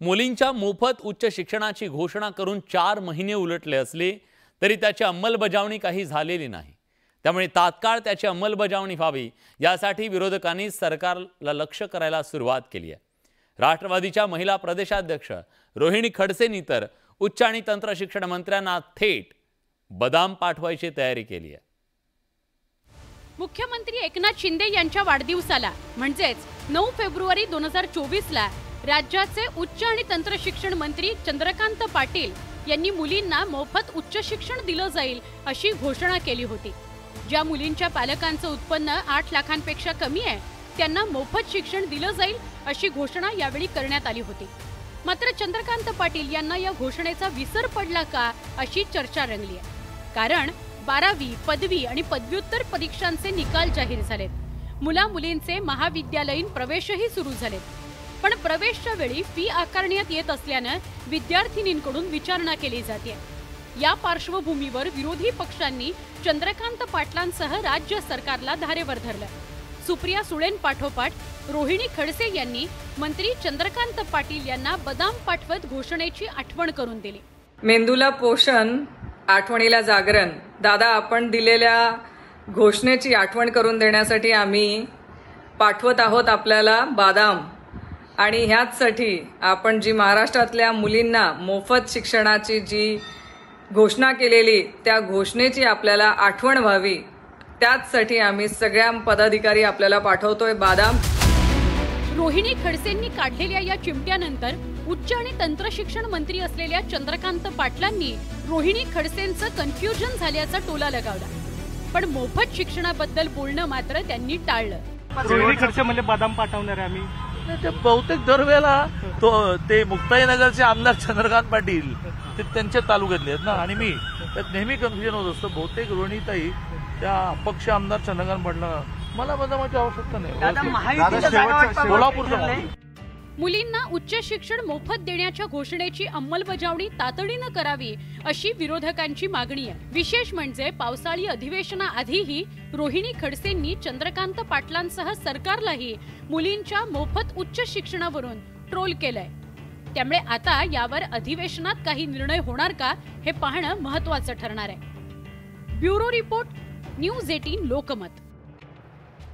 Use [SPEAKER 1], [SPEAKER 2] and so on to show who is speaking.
[SPEAKER 1] मुलींच्या मोफत उच्च शिक्षणाची घोषणा करून 4 महिने उलटले असले तरी त्याची अंमलबजावणी काही झालेली नाही। त्यामुळे तात्काळ त्याची अंमलबजावणी व्हावी यासाठी विरोधकांनी सरकारला लक्ष करायला सुरुवात केली आहे। राष्ट्रवादीच्या महिला प्रदेशाध्यक्ष रोहिणी खडसेंनी तर उच्च आणि तंत्र शिक्षण मंत्र्यांना थेट बदाम पाठवायची तयारी केली आहे।
[SPEAKER 2] मुख्यमंत्री एकनाथ शिंदे यांच्या वाढदिवसाला म्हणजेच 9 फेब्रुवारी 2024 ला राज्याचे उच्च आणि तंत्र शिक्षण मंत्री चंद्रकांत पाटील यांनी मुलींना मोफत उच्च शिक्षण दिलं जाईल अशी घोषणा केली होती। ज्या मुलींच्या पालकांचं उत्पन्न 8 लाखांपेक्षा कमी आहे त्यांना मोफत शिक्षण दिलं जाईल अशी घोषणा यावेळी करण्यात आली होती। मात्र चंद्रकांत पाटील यांना या घोषणेचा विसर पडला का अशी चर्चा रंगली आहे। कारण 12वी, पदवी आणि पदव्युत्तर परीक्षांचे निकाल जाहीर झालेत। मुला-मुलींचे महाविद्यालयीन प्रवेशही सुरू झालेत। पण प्रवेशच्या वेळी फी आकारण्यात येत असल्याने विद्यार्थिनींकडून विचारणा केली जाते। या पार्श्वभूमीवर विरोधी पक्षांनी चंद्रकांत पाटलांसह राज्य सरकारला धारेवर धरलं। सुप्रिया सुळेंपाठोपाठ रोहिणी खडसे यांनी मंत्री चंद्रकांत पाटील यांना बदाम पाठवत घोषणेची आठवण करून दिली।
[SPEAKER 3] मेंदूला पोषण, आठवणीला जागरण। दादा, आपण दिलेल्या घोषणेची आठवण करून देण्यासाठी आम्ही पाठवत आहोत आपल्याला बदाम। आणि ह्याचसाठी आपण जी महाराष्ट्रातल्या मुलींना मोफत शिक्षणाची जी घोषणा केलेली त्या घोषणेची आपल्याला आठवण व्हावी त्याचसाठी आम्ही सगळ्या पदाधिकारी आपल्याला पाठवतोय बदाम।
[SPEAKER 2] रोहिणी खडसेंनी काढलेल्या या चिमट्यानंतर उच्च आणि तंत्र शिक्षण मंत्री असलेल्या चंद्रकांत पाटलांनी रोहिणी खडसेंचं कन्फ्युजन झाल्याचा टोला लगावला। पण मोफत शिक्षणाबद्दल बोलणं मात्र त्यांनी टाळलं।
[SPEAKER 4] रोहिणी खडसे म्हणजे बदाम पाठवणार आहे आम्ही।
[SPEAKER 5] ते बहुतेक दरवेळेला ते मुक्ताईनगरचे आमदार चंद्रकांत पाटील ते त्यांच्या तालुक्यातले आहेत ना, आणि मी त्यात नेहमी कन्फ्युजन होत असतं। बहुतेक रोहिणीताई त्या अपक्ष आमदार चंद्रकांत पाटला मला बदामाची आवश्यकता नाही। कोल्हापूरचा
[SPEAKER 2] मुलींना उच्च शिक्षण मोफत देण्याच्या घोषणेची अंमलबजावणी तातडीनं करावी अशी विरोधकांची मागणी आहे। विशेष म्हणजे पावसाळी अधिवेशनाआधीही रोहिणी खडसेंनी चंद्रकांत पाटलांसह सरकारलाही मुलींच्या मोफत उच्च शिक्षणावरून ट्रोल केलंय। त्यामुळे आता यावर अधिवेशनात काही निर्णय होणार का हे पाहणं महत्त्वाचं ठरणार आहे। Bureau report, news 18 Lokmat.